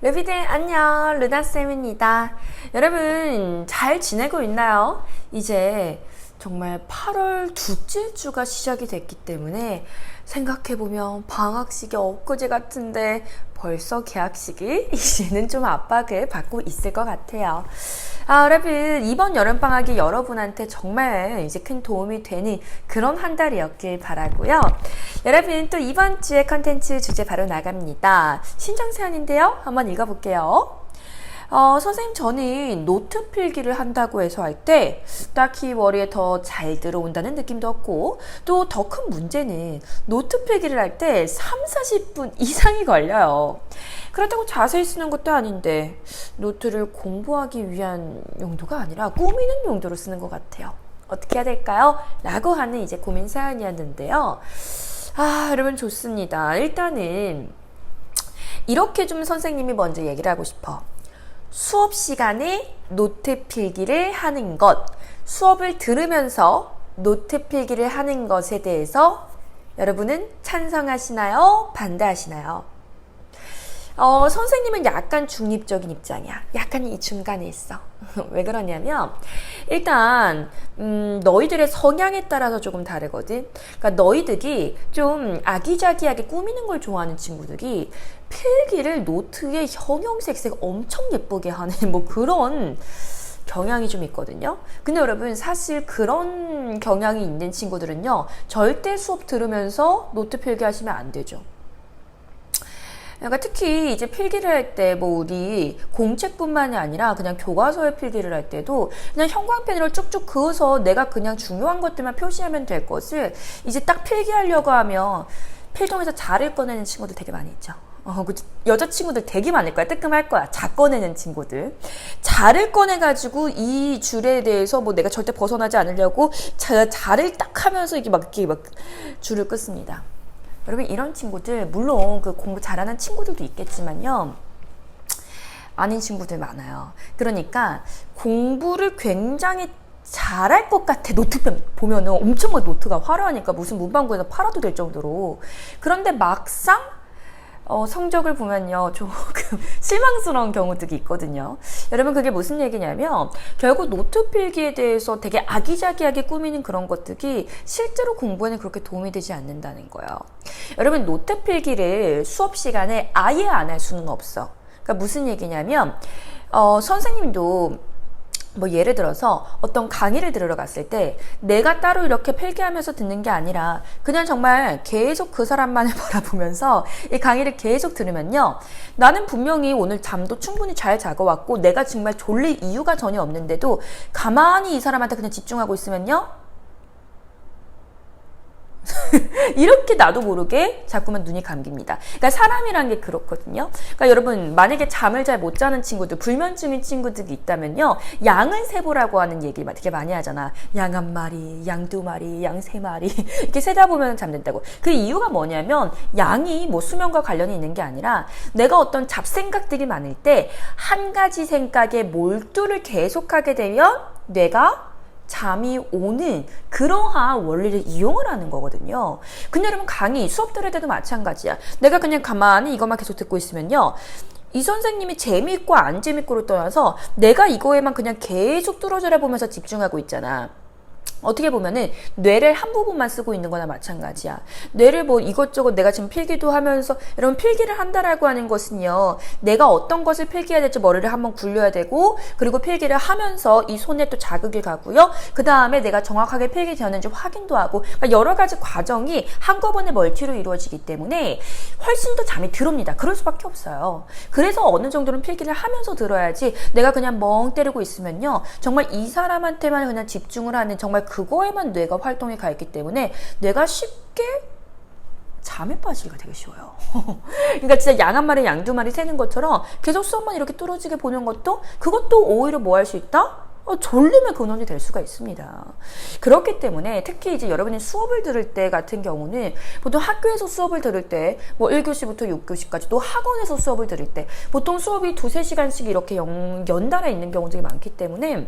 루비들 안녕, 루나쌤입니다. 여러분 잘 지내고 있나요? 이제 정말 8월 둘째 주가 시작이 됐기 때문에 생각해보면 방학식이 엊그제 같은데 벌써 개학식이 이제는 좀 압박을 받고 있을 것 같아요. 여러분 이번 여름방학이 여러분한테 정말 이제 큰 도움이 되는 그런 한 달이었길 바라고요. 여러분 또 이번 주의 컨텐츠 주제 바로 나갑니다. 신청 사연인데요. 한번 읽어볼게요. 선생님 저는 노트 필기를 한다고 해서 할 때 딱히 머리에 더 잘 들어온다는 느낌도 없고 또 더 큰 문제는 노트 필기를 할 때 30-40분 이상이 걸려요. 그렇다고 자세히 쓰는 것도 아닌데 노트를 공부하기 위한 용도가 아니라 꾸미는 용도로 쓰는 것 같아요. 어떻게 해야 될까요? 라고 하는 이제 고민 사연이었는데요. 여러분 좋습니다. 일단은 이렇게 좀 선생님이 먼저 얘기를 하고 싶어. 수업 시간에 노트 필기를 하는 것, 수업을 들으면서 노트 필기를 하는 것에 대해서 여러분은 찬성하시나요? 반대하시나요? 선생님은 약간 중립적인 입장이야. 약간 이 중간에 있어. 왜 그러냐면 일단 너희들의 성향에 따라서 조금 다르거든. 그러니까 너희들이 좀 아기자기하게 꾸미는 걸 좋아하는 친구들이 필기를 노트에 형형색색 엄청 예쁘게 하는 뭐 그런 경향이 좀 있거든요. 근데 여러분 사실 그런 경향이 있는 친구들은요 절대 수업 들으면서 노트 필기하시면 안 되죠. 그러니까 특히 이제 필기를 할 때 뭐 우리 공책뿐만이 아니라 그냥 교과서에 필기를 할 때도 그냥 형광펜으로 쭉쭉 그어서 내가 그냥 중요한 것들만 표시하면 될 것을 이제 딱 필기하려고 하면 필통에서 자를 꺼내는 친구들 되게 많이 있죠. 여자친구들 되게 많을 거야. 뜨끔할 거야. 자 꺼내는 친구들. 자를 꺼내가지고 이 줄에 대해서 뭐 내가 절대 벗어나지 않으려고 자를 딱 하면서 이렇게 막 줄을 끊습니다. 여러분 이런 친구들 물론 그 공부 잘하는 친구들도 있겠지만요 아닌 친구들 많아요. 그러니까 공부를 굉장히 잘할 것 같아. 노트 보면은 엄청 막 노트가 화려하니까 무슨 문방구에서 팔아도 될 정도로. 그런데 막상 성적을 보면요 조금 실망스러운 경우들이 있거든요. 여러분 그게 무슨 얘기냐면 결국 노트 필기에 대해서 되게 아기자기하게 꾸미는 그런 것들이 실제로 공부에는 그렇게 도움이 되지 않는다는 거예요. 여러분 노트 필기를 수업 시간에 아예 안 할 수는 없어. 그러니까 무슨 얘기냐면 선생님도 뭐 예를 들어서 어떤 강의를 들으러 갔을 때 내가 따로 이렇게 필기하면서 듣는 게 아니라 그냥 정말 계속 그 사람만을 바라보면서 이 강의를 계속 들으면요 나는 분명히 오늘 잠도 충분히 잘 자고 왔고 내가 정말 졸릴 이유가 전혀 없는데도 가만히 이 사람한테 그냥 집중하고 있으면요 이렇게 나도 모르게 자꾸만 눈이 감깁니다. 그러니까 사람이란 게 그렇거든요. 그러니까 여러분 만약에 잠을 잘 못 자는 친구들, 불면증인 친구들이 있다면요 양을 세보라고 하는 얘기 되게 많이 하잖아. 양 한 마리, 양 두 마리, 양 세 마리 이렇게 세다 보면 잠든다고. 그 이유가 뭐냐면 양이 뭐 수면과 관련이 있는 게 아니라 내가 어떤 잡생각들이 많을 때 한 가지 생각에 몰두를 계속하게 되면 뇌가 잠이 오는 그러한 원리를 이용을 하는 거거든요. 근데 여러분 강의, 수업 들을 때도 마찬가지야. 내가 그냥 가만히 이것만 계속 듣고 있으면요. 이 선생님이 재미있고 안 재미있고를 떠나서 내가 이거에만 그냥 계속 뚫어져라 보면서 집중하고 있잖아. 어떻게 보면은 뇌를 한 부분만 쓰고 있는 거나 마찬가지야. 뇌를 뭐 이것저것 내가 지금 필기도 하면서 여러분 필기를 한다라고 하는 것은요 내가 어떤 것을 필기해야 될지 머리를 한번 굴려야 되고 그리고 필기를 하면서 이 손에 또 자극이 가고요 그 다음에 내가 정확하게 필기되었는지 확인도 하고 그러니까 여러 가지 과정이 한꺼번에 멀티로 이루어지기 때문에 훨씬 더 잠이 들옵니다. 그럴 수밖에 없어요. 그래서 어느 정도는 필기를 하면서 들어야지 내가 그냥 멍 때리고 있으면요 정말 이 사람한테만 그냥 집중을 하는 정말 그거에만 뇌가 활동이 가 있기 때문에 뇌가 쉽게 잠에 빠지기가 되게 쉬워요. 그러니까 진짜 양 한 마리, 양 두 마리 세는 것처럼 계속 수업만 이렇게 뚫어지게 보는 것도 그것도 오히려 뭐 할 수 있다? 졸림의 근원이 될 수가 있습니다. 그렇기 때문에 특히 이제 여러분이 수업을 들을 때 같은 경우는 보통 학교에서 수업을 들을 때 뭐 1교시부터 6교시까지 또 학원에서 수업을 들을 때 보통 수업이 2-3시간씩 이렇게 연달아 있는 경우들이 많기 때문에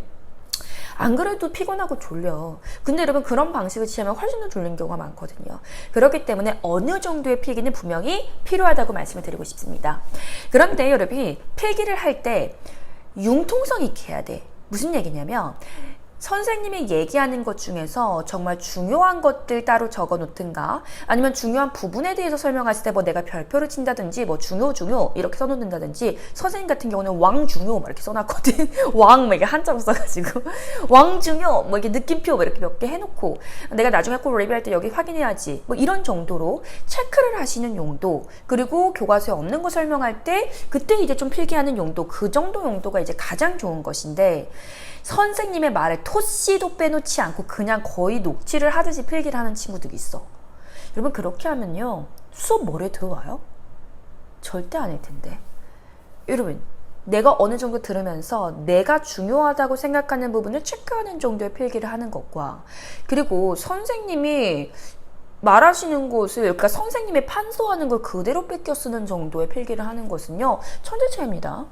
안 그래도 피곤하고 졸려. 근데 여러분 그런 방식을 취하면 훨씬 더 졸린 경우가 많거든요. 그렇기 때문에 어느 정도의 필기는 분명히 필요하다고 말씀을 드리고 싶습니다. 그런데 여러분이 필기를 할 때 융통성 있게 해야 돼. 무슨 얘기냐면 선생님이 얘기하는 것 중에서 정말 중요한 것들 따로 적어 놓든가 아니면 중요한 부분에 대해서 설명했을 때 뭐 내가 별표를 친다든지 뭐 중요 이렇게 써놓는다든지 선생님 같은 경우는 왕중요 막 이렇게 써놨거든. 왕 막 이렇게 한자로 써가지고 왕중요 뭐 이렇게 느낌표 뭐 이렇게 몇 개 해놓고 내가 나중에 꼭 리뷰할 때 여기 확인해야지 뭐 이런 정도로 체크를 하시는 용도 그리고 교과서에 없는 거 설명할 때 그때 이제 좀 필기하는 용도 그 정도 용도가 이제 가장 좋은 것인데 선생님의 말에 토씨도 빼놓지 않고 그냥 거의 녹취를 하듯이 필기를 하는 친구들이 있어. 여러분 그렇게 하면요 수업 머리에 들어와요? 절대 아닐 텐데. 여러분 내가 어느 정도 들으면서 내가 중요하다고 생각하는 부분을 체크하는 정도의 필기를 하는 것과 그리고 선생님이 말하시는 것을 그러니까 선생님이 판서하는 걸 그대로 뺏겨 쓰는 정도의 필기를 하는 것은요 천지 차이입니다.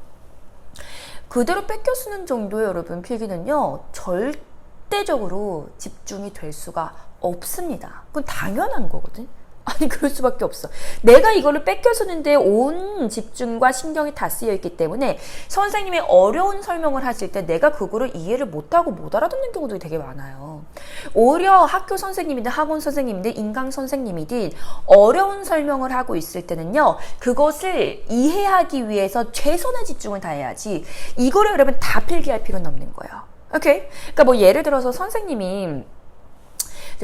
그대로 뺏겨 쓰는 정도의 여러분 필기는요 절대적으로 집중이 될 수가 없습니다. 그건 당연한 거거든. 아니 그럴 수밖에 없어. 내가 이거를 뺏겨 쓰는데 온 집중과 신경이 다 쓰여 있기 때문에 선생님이 어려운 설명을 하실 때 내가 그거를 이해를 못하고 못 알아듣는 경우들이 되게 많아요. 오히려 학교 선생님이든 학원 선생님이든 인강 선생님이든 어려운 설명을 하고 있을 때는요 그것을 이해하기 위해서 최선의 집중을 다해야지 이거를 여러분 다 필기할 필요는 없는 거예요. 오케이? 그러니까 뭐 예를 들어서 선생님이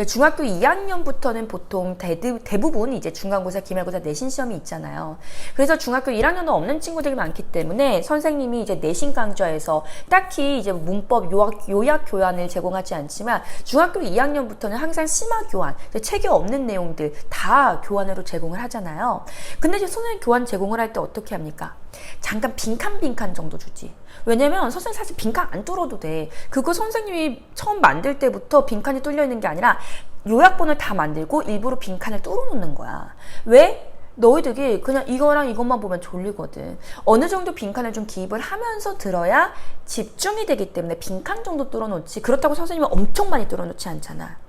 중학교 2학년부터는 보통 대부분 이제 중간고사, 기말고사, 내신 시험이 있잖아요. 그래서 중학교 1학년은 없는 친구들이 많기 때문에 선생님이 이제 내신 강좌에서 딱히 이제 문법 요약 교환을 제공하지 않지만 중학교 2학년부터는 항상 심화 교환, 책에 없는 내용들 다 교환으로 제공을 하잖아요. 근데 이제 선생님 교환 제공을 할 때 어떻게 합니까? 잠깐 빈칸 정도 주지. 왜냐면 선생님 사실 빈칸 안 뚫어도 돼. 그거 선생님이 처음 만들 때부터 빈칸이 뚫려 있는 게 아니라 요약본을 다 만들고 일부러 빈칸을 뚫어 놓는 거야. 왜? 너희들이 그냥 이거랑 이것만 보면 졸리거든. 어느 정도 빈칸을 좀 기입을 하면서 들어야 집중이 되기 때문에 빈칸 정도 뚫어 놓지. 그렇다고 선생님은 엄청 많이 뚫어 놓지 않잖아.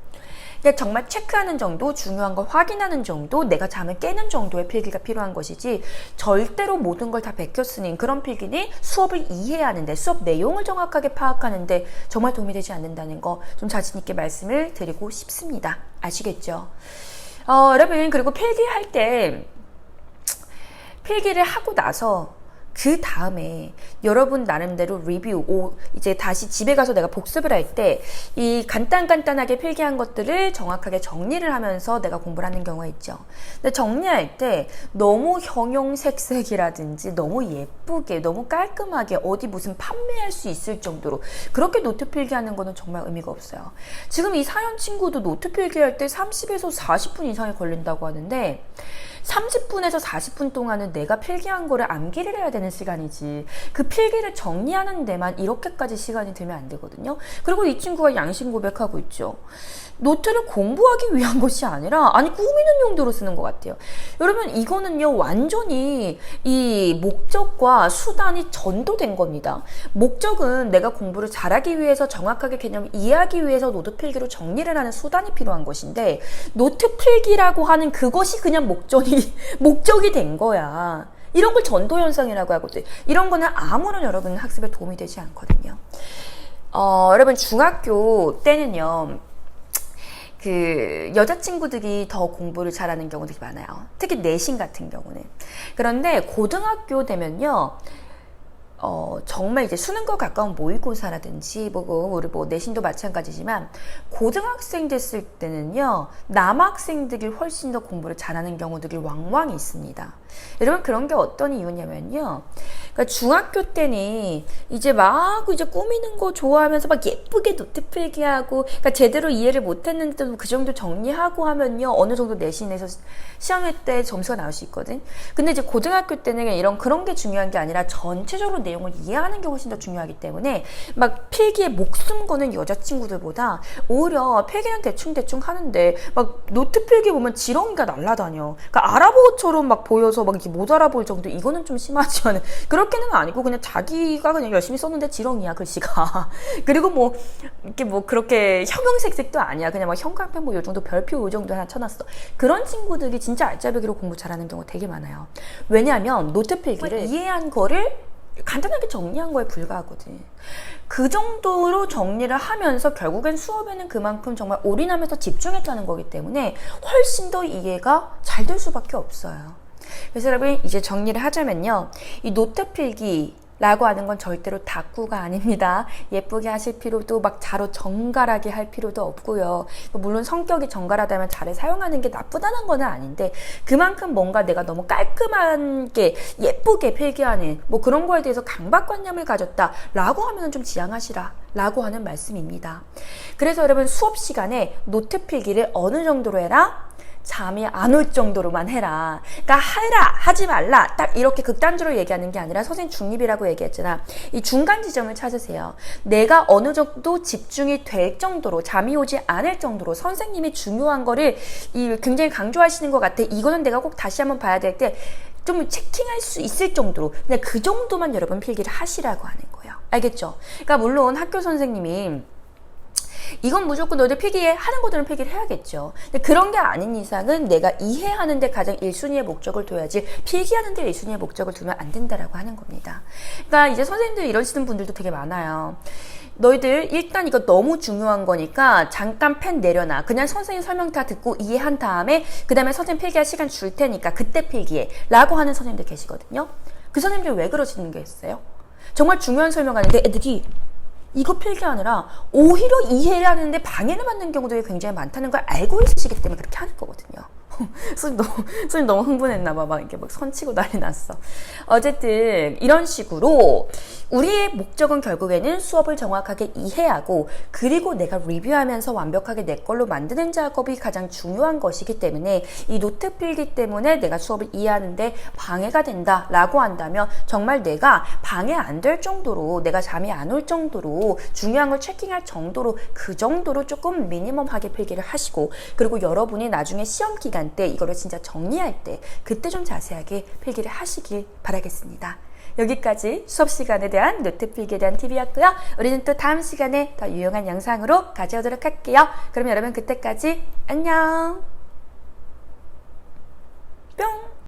그러니까 정말 체크하는 정도, 중요한 걸 확인하는 정도, 내가 잠을 깨는 정도의 필기가 필요한 것이지 절대로 모든 걸 다 베꼈으니 그런 필기니 수업을 이해하는데 수업 내용을 정확하게 파악하는데 정말 도움이 되지 않는다는 거 좀 자신 있게 말씀을 드리고 싶습니다. 아시겠죠? 여러분 그리고 필기할 때 필기를 하고 나서 그 다음에 여러분 나름대로 리뷰, 이제 다시 집에 가서 내가 복습을 할 때 이 간단하게 필기한 것들을 정확하게 정리를 하면서 내가 공부를 하는 경우가 있죠. 근데 정리할 때 너무 형용색색이라든지 너무 예쁘게, 너무 깔끔하게 어디 무슨 판매할 수 있을 정도로 그렇게 노트 필기하는 거는 정말 의미가 없어요. 지금 이 사연 친구도 노트 필기할 때 30에서 40분 이상이 걸린다고 하는데 30분에서 40분 동안은 내가 필기한 거를 암기를 해야 되는 시간이지 그 필기를 정리하는 데만 이렇게까지 시간이 들면 안 되거든요. 그리고 이 친구가 양심 고백하고 있죠. 노트를 공부하기 위한 것이 아니라 꾸미는 용도로 쓰는 것 같아요. 여러분 이거는요 완전히 이 목적과 수단이 전도된 겁니다. 목적은 내가 공부를 잘하기 위해서 정확하게 개념을 이해하기 위해서 노트 필기로 정리를 하는 수단이 필요한 것인데 노트 필기라고 하는 그것이 그냥 목적이 된 거야. 이런 걸 전도현상이라고 하거든. 이런 거는 아무런 여러분 학습에 도움이 되지 않거든요. 여러분 중학교 때는요 그 여자친구들이 더 공부를 잘하는 경우들이 많아요. 특히 내신 같은 경우는. 그런데 고등학교 되면요 정말 이제 수능과 가까운 모의고사라든지 우리 내신도 마찬가지지만 고등학생 됐을 때는요 남학생들이 훨씬 더 공부를 잘하는 경우들이 왕왕 있습니다. 여러분 그런 게 어떤 이유냐면요 그러니까 중학교 때는 이제 이제 꾸미는 거 좋아하면서 막 예쁘게 노트 필기하고 그러니까 제대로 이해를 못했는데도 그 정도 정리하고 하면요 어느 정도 내신에서 시험회 때 점수가 나올 수 있거든. 근데 이제 고등학교 때는 그런 게 중요한 게 아니라 전체적으로 내용을 이해하는 게 훨씬 더 중요하기 때문에 막 필기에 목숨 거는 여자친구들보다 오히려 필기는 대충 하는데 막 노트 필기 보면 지렁이가 날아다녀. 그러니까 아랍어처럼 막 보여서 막 이렇게 못 알아볼 정도 이거는 좀 심하지 않은 그렇기 그렇게는 아니고 그냥 자기가 그냥 열심히 썼는데 지렁이야 글씨가. 그리고 뭐 이렇게 뭐 그렇게 형형색색도 아니야. 그냥 막 형광펜 뭐 요 정도 별표 요 정도 하나 쳐놨어. 그런 친구들이 진짜 알짜배기로 공부 잘하는 경우가 되게 많아요. 왜냐하면 노트 필기를 이해한 거를 간단하게 정리한 거에 불과하거든. 그 정도로 정리를 하면서 결국엔 수업에는 그만큼 정말 올인하면서 집중했다는 거기 때문에 훨씬 더 이해가 잘 될 수밖에 없어요. 그래서 여러분 이제 정리를 하자면요. 이 노트 필기라고 하는 건 절대로 다꾸가 아닙니다. 예쁘게 하실 필요도 막 자로 정갈하게 할 필요도 없고요. 물론 성격이 정갈하다면 자를 사용하는 게 나쁘다는 건 아닌데 그만큼 뭔가 내가 너무 깔끔하게 예쁘게 필기하는 뭐 그런 거에 대해서 강박관념을 가졌다라고 하면 좀 지양하시라 라고 하는 말씀입니다. 그래서 여러분 수업 시간에 노트 필기를 어느 정도로 해라? 잠이 안 올 정도로만 해라. 그러니까 해라, 하지 말라. 딱 이렇게 극단적으로 얘기하는 게 아니라 선생님 중립이라고 얘기했잖아. 이 중간 지점을 찾으세요. 내가 어느 정도 집중이 될 정도로 잠이 오지 않을 정도로 선생님이 중요한 거를 굉장히 강조하시는 것 같아. 이거는 내가 꼭 다시 한번 봐야 될 때 좀 체킹할 수 있을 정도로 그냥 그 정도만 여러분 필기를 하시라고 하는 거예요. 알겠죠? 그러니까 물론 학교 선생님이 이건 무조건 너희들 필기해 하는 것들은 필기를 해야겠죠. 근데 그런 게 아닌 이상은 내가 이해하는 데 가장 1순위의 목적을 둬야지 필기하는 데 1순위의 목적을 두면 안 된다라고 하는 겁니다. 그러니까 이제 선생님들 이러시는 분들도 되게 많아요. 너희들 일단 이거 너무 중요한 거니까 잠깐 펜 내려놔. 그냥 선생님 설명 다 듣고 이해한 다음에 그 다음에 선생님 필기할 시간 줄 테니까 그때 필기해 라고 하는 선생님들 계시거든요. 그 선생님들 왜 그러시는 게 있어요? 정말 중요한 설명하는데 애들이 이거 필기하느라 오히려 이해를 하는데 방해를 받는 경우도 굉장히 많다는 걸 알고 있으시기 때문에 그렇게 하는 거거든요. 선생님 너무 흥분했나봐. 막 이렇게 막 선치고 난리 났어. 어쨌든 이런 식으로 우리의 목적은 결국에는 수업을 정확하게 이해하고 그리고 내가 리뷰하면서 완벽하게 내 걸로 만드는 작업이 가장 중요한 것이기 때문에 이 노트 필기 때문에 내가 수업을 이해하는데 방해가 된다라고 한다면 정말 내가 방해 안 될 정도로 내가 잠이 안 올 정도로 중요한 걸 체킹할 정도로 그 정도로 조금 미니멈하게 필기를 하시고 그리고 여러분이 나중에 시험 기간 때 이거를 진짜 정리할 때 그때 좀 자세하게 필기를 하시길 바라겠습니다. 여기까지 수업 시간에 대한 노트 필기에 대한 팁이었고요. 우리는 또 다음 시간에 더 유용한 영상으로 가져오도록 할게요. 그럼 여러분 그때까지 안녕.